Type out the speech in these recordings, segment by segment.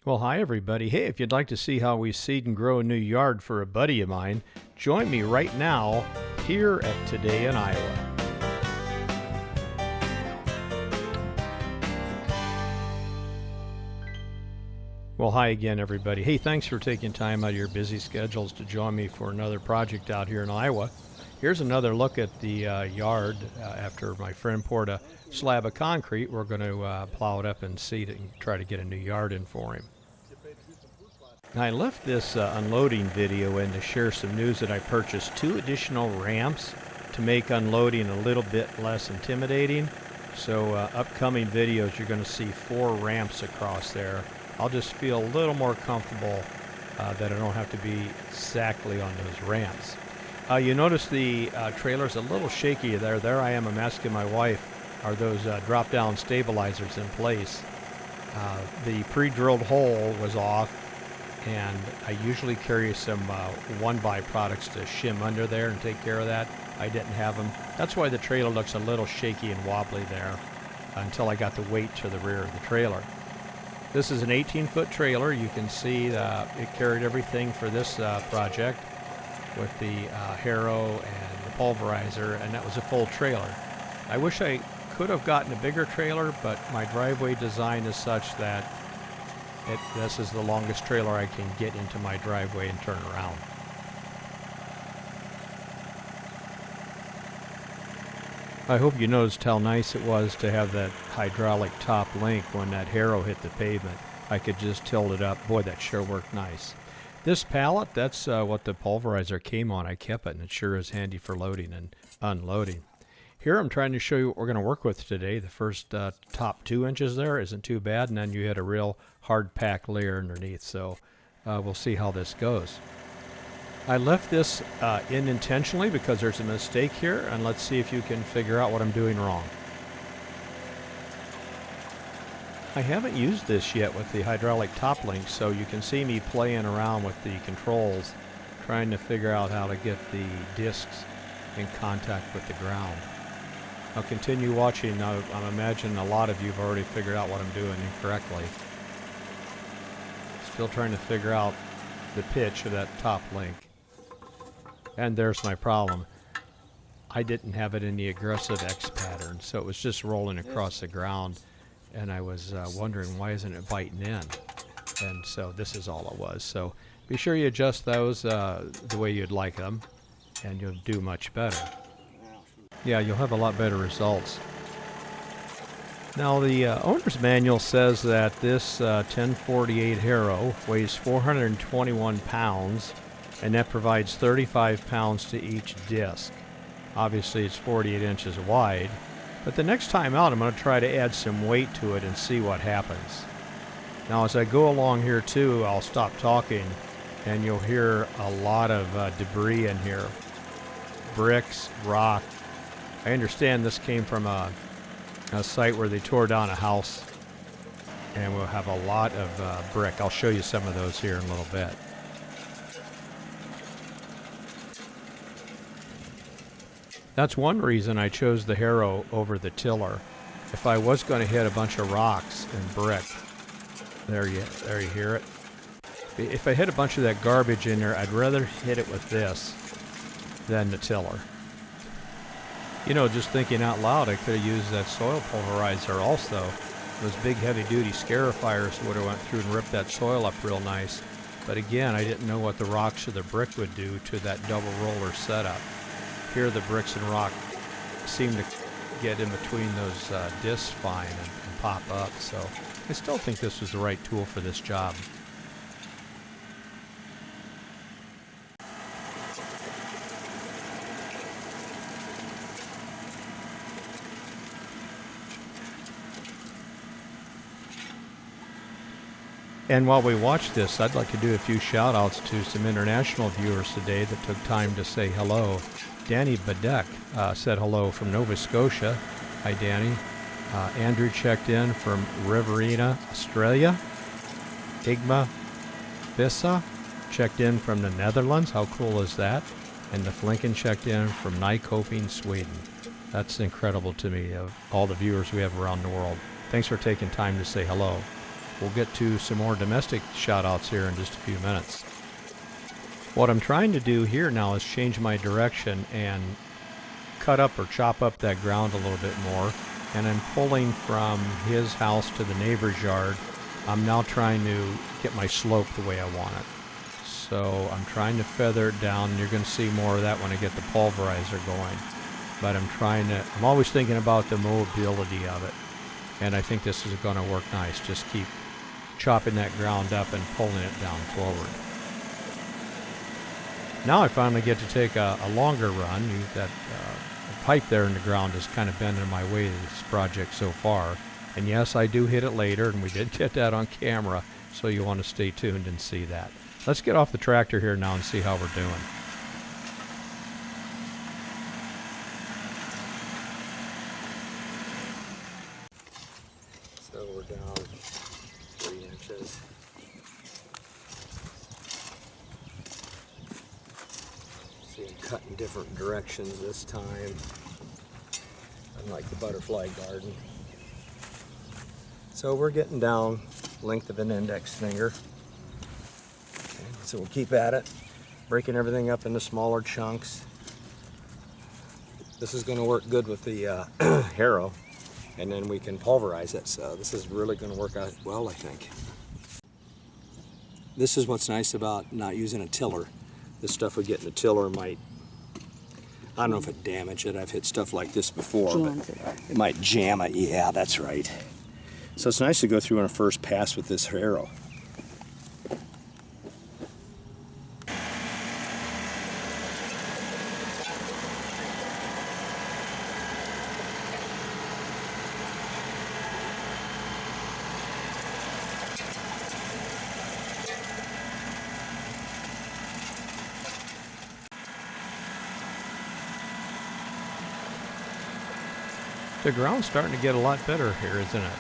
Well, hi everybody. Hey, if you'd like to see how we seed and grow a new yard for a buddy of mine, join me right now here at Today in Iowa. Well, hi again everybody. Hey, thanks for taking time out of your busy schedules to join me for another project out here in Iowa. Here's another look at the yard after my friend poured a slab of concrete. We're going to plow it up and seed it and try to get a new yard in for him. I left this unloading video in to share some news that I purchased 2 additional ramps to make unloading a little bit less intimidating. So upcoming videos you're going to see 4 ramps across there. I'll just feel a little more comfortable that I don't have to be exactly on those ramps. You notice the trailer's a little shaky there. There I am, I'm asking my wife, are those drop-down stabilizers in place? The pre-drilled hole was off, and I usually carry some 1-by products to shim under there and take care of that. I didn't have them. That's why the trailer looks a little shaky and wobbly there until I got the weight to the rear of the trailer. This is an 18-foot trailer. You can see it carried everything for this project with the harrow and the pulverizer, and that was a full trailer. I wish I could have gotten a bigger trailer, but my driveway design is such that this is the longest trailer I can get into my driveway and turn around. I hope you noticed how nice it was to have that hydraulic top link when that harrow hit the pavement. I could just tilt it up. Boy, that sure worked nice. This pallet, that's what the pulverizer came on. I kept it, and it sure is handy for loading and unloading. Here I'm trying to show you what we're going to work with today. The first top 2 inches there isn't too bad, and then you had a real hard pack layer underneath, so we'll see how this goes. I left this in intentionally because there's a mistake here, and let's see if you can figure out what I'm doing wrong. I haven't used this yet with the hydraulic top link, so you can see me playing around with the controls, trying to figure out how to get the discs in contact with the ground. I'll continue watching. I'm imagining a lot of you have already figured out what I'm doing incorrectly. Still trying to figure out the pitch of that top link. And there's my problem. I didn't have it in the aggressive X pattern, so it was just rolling across the ground, and I was wondering why isn't it biting in? And so this is all it was. So be sure you adjust those the way you'd like them, and you'll do much better. Yeah, you'll have a lot better results. Now the owner's manual says that this 1048 harrow weighs 421 pounds, and that provides 35 pounds to each disc. Obviously it's 48 inches wide, but the next time out I'm going to try to add some weight to it and see what happens. Now as I go along here too, I'll stop talking and you'll hear a lot of debris in here. Bricks, rock. I understand this came from a site where they tore down a house, and we'll have a lot of brick. I'll show you some of those here in a little bit. That's one reason I chose the harrow over the tiller. If I was going to hit a bunch of rocks and brick, there you hear it. If I hit a bunch of that garbage in there, I'd rather hit it with this than the tiller. You know, just thinking out loud, I could have used that soil pulverizer also. Those big heavy-duty scarifiers would have went through and ripped that soil up real nice. But again, I didn't know what the rocks or the brick would do to that double roller setup. Here the bricks and rock seem to get in between those discs fine and pop up. So I still think this was the right tool for this job. And while we watch this, I'd like to do a few shout-outs to some international viewers today that took time to say hello. Danny Badek said hello from Nova Scotia. Hi, Danny. Andrew checked in from Riverina, Australia. Igma Vissa checked in from the Netherlands. How cool is that? And the Flinken checked in from Nyköping, Sweden. That's incredible to me, of all the viewers we have around the world. Thanks for taking time to say hello. we'll get to some more domestic shout outs here in just a few minutes. What I'm trying to do here now is change my direction and cut up or chop up that ground a little bit more. And I'm pulling from his house to the neighbor's yard. I'm now trying to get my slope the way I want it. So I'm trying to feather it down, and you're going to see more of that when I get the pulverizer going. But I'm always thinking about the mobility of it. And I think this is going to work nice. Just keep chopping that ground up and pulling it down forward. Now I finally get to take a longer run. That pipe there in the ground has kind of been in my way to this project so far. And yes, I do hit it later, and we did get that on camera, so you want to stay tuned and see that. Let's get off the tractor here now and see how we're doing. So we're down 3 inches. See, I'm cutting different directions this time, unlike the butterfly garden. So we're getting down length of an index finger. Okay, so we'll keep at it, breaking everything up into smaller chunks. This is going to work good with the harrow, and then we can pulverize it. So this is really going to work out well, I think. This is what's nice about not using a tiller. This stuff we get in a tiller might, I don't know if it damage it. I've hit stuff like this before, but it might jam it. Yeah, that's right. So it's nice to go through on a first pass with this harrow. The ground's starting to get a lot better here, isn't it?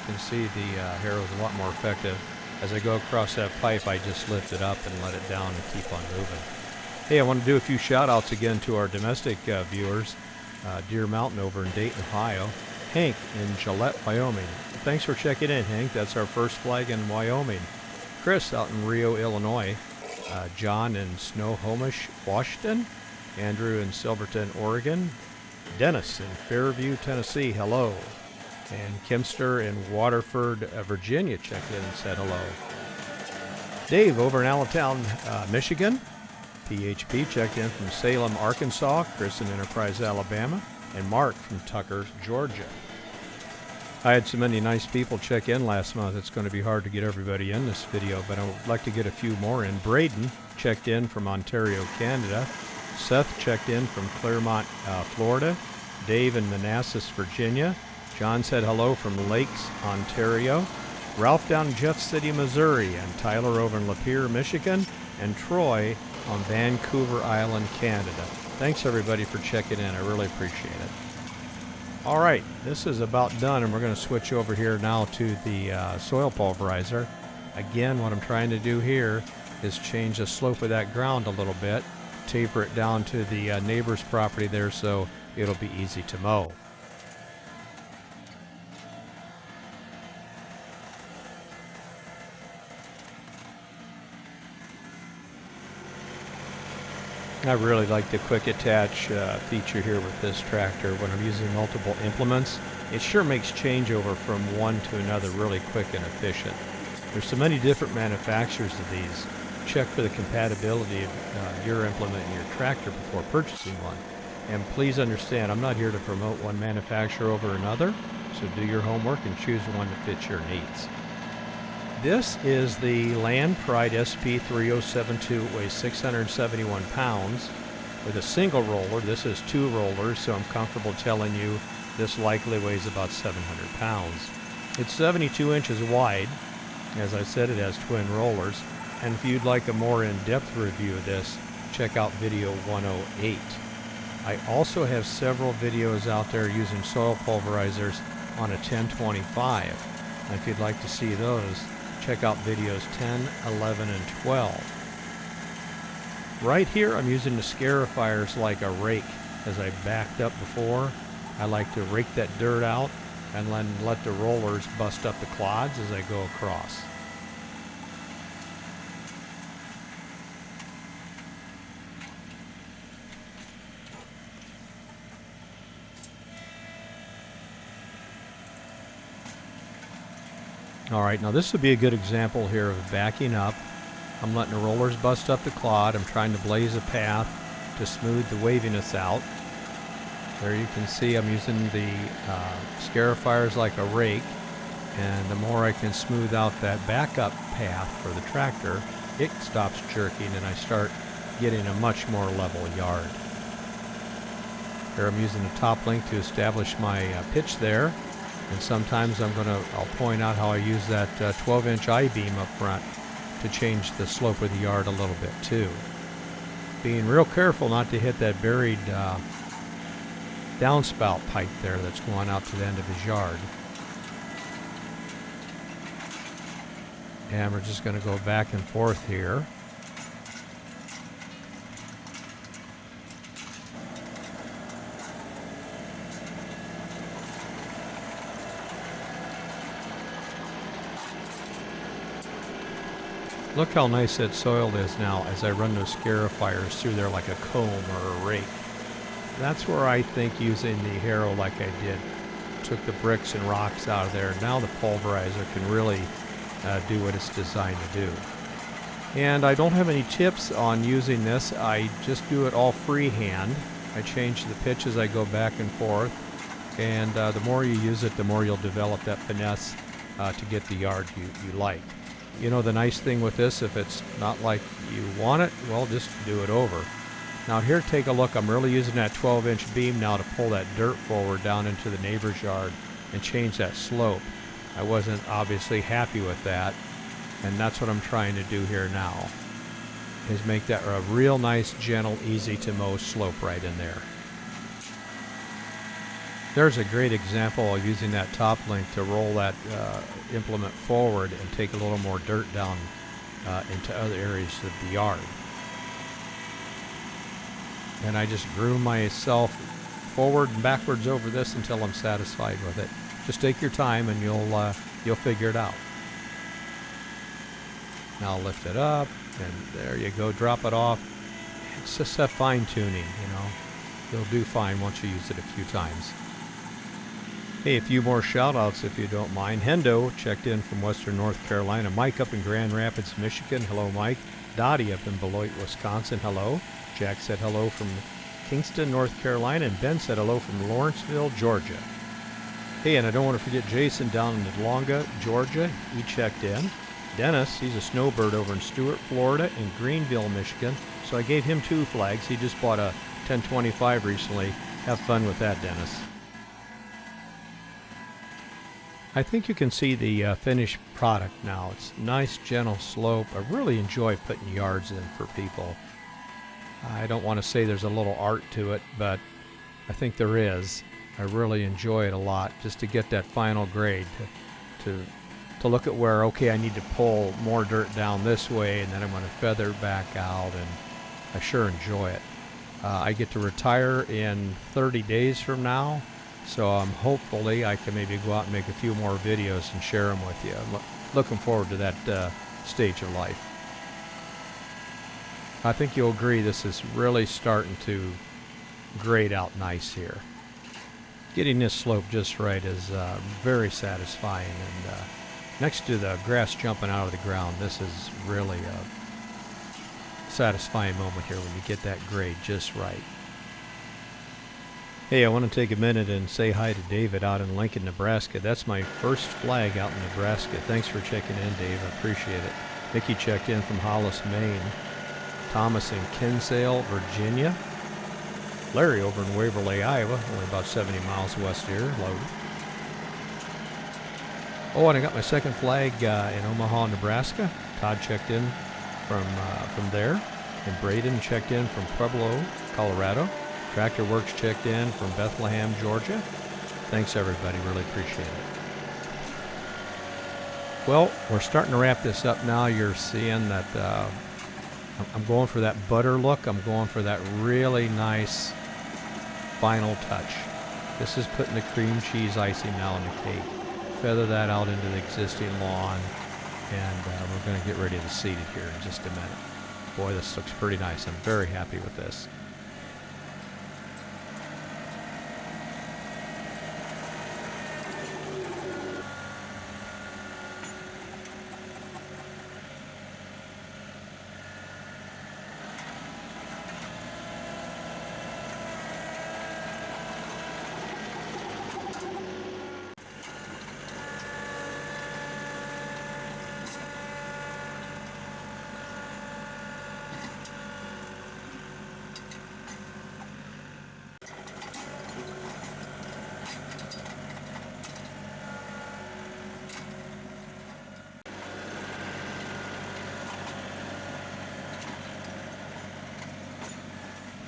You can see the harrow's a lot more effective. As I go across that pipe, I just lift it up and let it down and keep on moving. Hey, I want to do a few shout outs again to our domestic viewers. Deer Mountain over in Dayton, Ohio. Hank in Gillette, Wyoming. Thanks for checking in, Hank. That's our first flag in Wyoming. Chris out in Rio, Illinois. John in Snohomish, Washington. Andrew in Silverton, Oregon. Dennis in Fairview, Tennessee, hello. And Kimster in Waterford, Virginia checked in and said hello. Dave over in Allentown, Michigan. PHP checked in from Salem, Arkansas. Chris in Enterprise, Alabama. And Mark from Tucker, Georgia. I had so many nice people check in last month, it's going to be hard to get everybody in this video, but I would like to get a few more in. Braden checked in from Ontario, Canada. Seth checked in from Claremont, Florida. Dave in Manassas, Virginia. John said hello from Lakes, Ontario. Ralph down in Jeff City, Missouri. And Tyler over in Lapeer, Michigan. And Troy on Vancouver Island, Canada. Thanks everybody for checking in. I really appreciate it. All right, this is about done, and we're going to switch over here now to the soil pulverizer. Again, what I'm trying to do here is change the slope of that ground a little bit, taper it down to the neighbor's property there so it'll be easy to mow. I really like the quick attach feature here with this tractor. When I'm using multiple implements, it sure makes changeover from one to another really quick and efficient. There's so many different manufacturers of these. Check for the compatibility of your implement and your tractor before purchasing one. And please understand, I'm not here to promote one manufacturer over another, so do your homework and choose one that fits your needs. This is the Land Pride SP3072. It weighs 671 pounds with a single roller. This is 2 rollers, so I'm comfortable telling you this likely weighs about 700 pounds. It's 72 inches wide. As I said, it has twin rollers. And if you'd like a more in-depth review of this, check out video 108. I also have several videos out there using soil pulverizers on a 1025. And if you'd like to see those, check out videos 10, 11, and 12. Right here, I'm using the scarifiers like a rake. As I backed up before, I like to rake that dirt out and then let the rollers bust up the clods as I go across. All right, now this would be a good example here of backing up. I'm letting the rollers bust up the clod. I'm trying to blaze a path to smooth the waviness out. There you can see I'm using the scarifiers like a rake, and the more I can smooth out that backup path for the tractor, it stops jerking and I start getting a much more level yard. Here I'm using the top link to establish my pitch there, and sometimes I'll point out how I use that 12-inch I-beam up front to change the slope of the yard a little bit too. Being real careful not to hit that buried downspout pipe there that's going out to the end of his yard. And we're just going to go back and forth here. Look how nice that soil is now as I run those scarifiers through there like a comb or a rake. That's where I think using the Harrow like I did took the bricks and rocks out of there. Now the pulverizer can really do what it's designed to do. And I don't have any tips on using this. I just do it all freehand. I change the pitch as I go back and forth. And the more you use it, the more you'll develop that finesse to get the yard you like. You know, the nice thing with this, if it's not like you want it, well, just do it over. Now here, take a look. I'm really using that 12-inch beam now to pull that dirt forward down into the neighbor's yard and change that slope. I wasn't obviously happy with that, and that's what I'm trying to do here now, is make that a real nice, gentle, easy to mow slope right in there. There's a great example of using that top link to roll that implement forward and take a little more dirt down into other areas of the yard. And I just groom myself forward and backwards over this until I'm satisfied with it. Just take your time and you'll figure it out. Now lift it up, and there you go, drop it off. It's just a fine tuning, you know. You'll do fine once you use it a few times. Hey, a few more shout outs if you don't mind. Hendo checked in from Western North Carolina. Mike up in Grand Rapids, Michigan. Hello, Mike. Dottie up in Beloit, Wisconsin. Hello. Jack said hello from Kingston, North Carolina. And Ben said hello from Lawrenceville, Georgia. Hey, and I don't want to forget Jason down in Atlanta, Georgia. He checked in. Dennis, he's a snowbird over in Stewart, Florida, and Greenville, Michigan. So I gave him 2 flags. He just bought a 1025 recently. Have fun with that, Dennis. I think you can see the finished product now. It's nice, gentle slope. I really enjoy putting yards in for people. I don't want to say there's a little art to it, but I think there is. I really enjoy it a lot, just to get that final grade, to look at where, okay, I need to pull more dirt down this way, and then I'm going to feather back out, and I sure enjoy it. I get to retire in 30 days from now, so hopefully I can maybe go out and make a few more videos and share them with you. I'm looking forward to that stage of life. I think you'll agree this is really starting to grade out nice here. Getting this slope just right is very satisfying, and next to the grass jumping out of the ground, this is really a satisfying moment here when you get that grade just right. Hey, I want to take a minute and say hi to David out in Lincoln, Nebraska. That's my first flag out in Nebraska. Thanks for checking in, Dave. I appreciate it. Mickey checked in from Hollis, Maine. Thomas in Kinsale, Virginia. Larry over in Waverly, Iowa, only about 70 miles west here, loaded. Oh, and I got my second flag in Omaha, Nebraska. Todd checked in from there. And Braden checked in from Pueblo, Colorado. Tractor Works checked in from Bethlehem, Georgia. Thanks, everybody. Really appreciate it. Well, we're starting to wrap this up now. You're seeing that I'm going for that butter look. I'm going for that really nice final touch. This is putting the cream cheese icing now on the cake. Feather that out into the existing lawn, and we're going to get ready to seed it here in just a minute. Boy, this looks pretty nice. I'm very happy with this.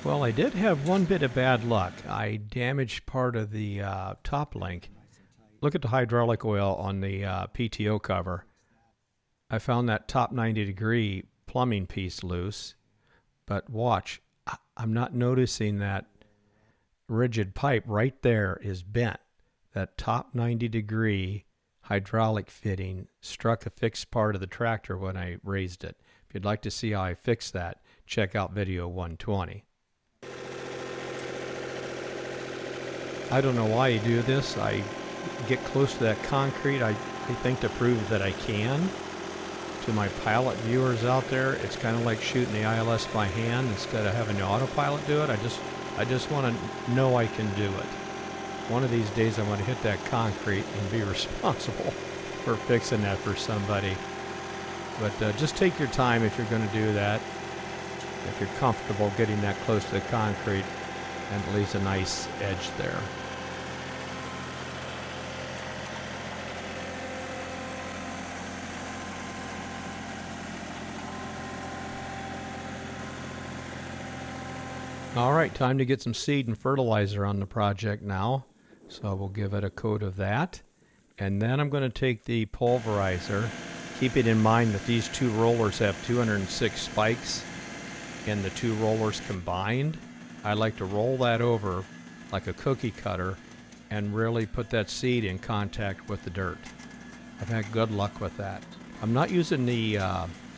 Well, I did have one bit of bad luck. I damaged part of the top link. Look at the hydraulic oil on the PTO cover. I found that top 90-degree plumbing piece loose, but watch, I'm not noticing that rigid pipe right there is bent. That top 90-degree hydraulic fitting struck a fixed part of the tractor when I raised it. If you'd like to see how I fixed that, check out video 120. I don't know why you do this. I get close to that concrete, I think, to prove that I can. To my pilot viewers out there, it's kind of like shooting the ILS by hand instead of having the autopilot do it. I just want to know I can do it. One of these days I want to hit that concrete and be responsible for fixing that for somebody. But just take your time if you're going to do that. If you're comfortable getting that close to the concrete, and it leaves a nice edge there. All right, time to get some seed and fertilizer on the project now. So we'll give it a coat of that. And then I'm going to take the pulverizer. Keeping in mind that these two rollers have 206 spikes, and the two rollers combined, I like to roll that over like a cookie cutter and really put that seed in contact with the dirt. I've had good luck with that. I'm not using the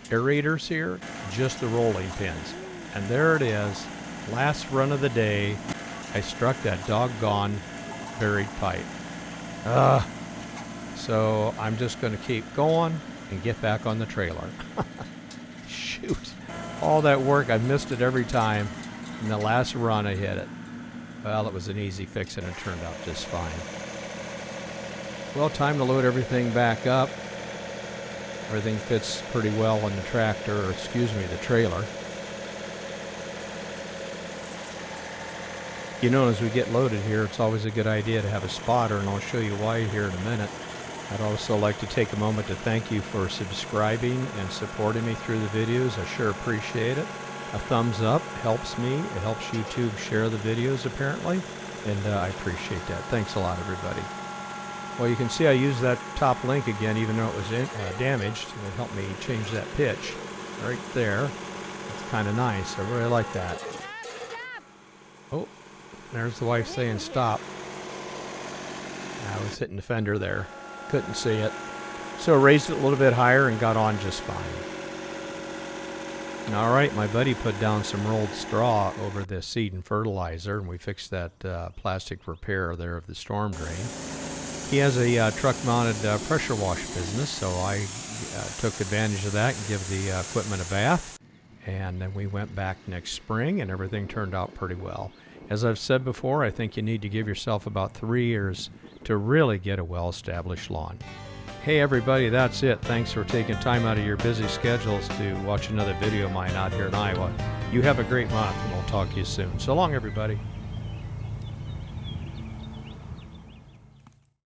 aerators here, just the rolling pins. And there it is. Last run of the day, I struck that doggone buried pipe. So I'm just going to keep going and get back on the trailer. Shoot. All that work, I missed it every time. In the last run, I hit it. Well, it was an easy fix and it turned out just fine. Well, time to load everything back up. Everything fits pretty well on the tractor, or excuse me, the trailer. You know, as we get loaded here, it's always a good idea to have a spotter, and I'll show you why here in a minute. I'd also like to take a moment to thank you for subscribing and supporting me through the videos. I sure appreciate it. A thumbs up helps me. It helps YouTube share the videos, apparently, and I appreciate that. Thanks a lot, everybody. Well, you can see I used that top link again, even though it was damaged. It helped me change that pitch right there. It's kind of nice. I really like that. Oh, there's the wife saying stop. I was hitting the fender there. Couldn't see it. So I raised it a little bit higher and got on just fine. All right, my buddy put down some rolled straw over the seed and fertilizer, and we fixed that plastic repair there of the storm drain. He has a truck-mounted pressure wash business, so I took advantage of that and give the equipment a bath. And then we went back next spring, and everything turned out pretty well. As I've said before, I think you need to give yourself about 3 years to really get a well-established lawn. Hey everybody, that's it. Thanks for taking time out of your busy schedules to watch another video of mine out here in Iowa. You have a great month, and we'll talk to you soon. So long, everybody.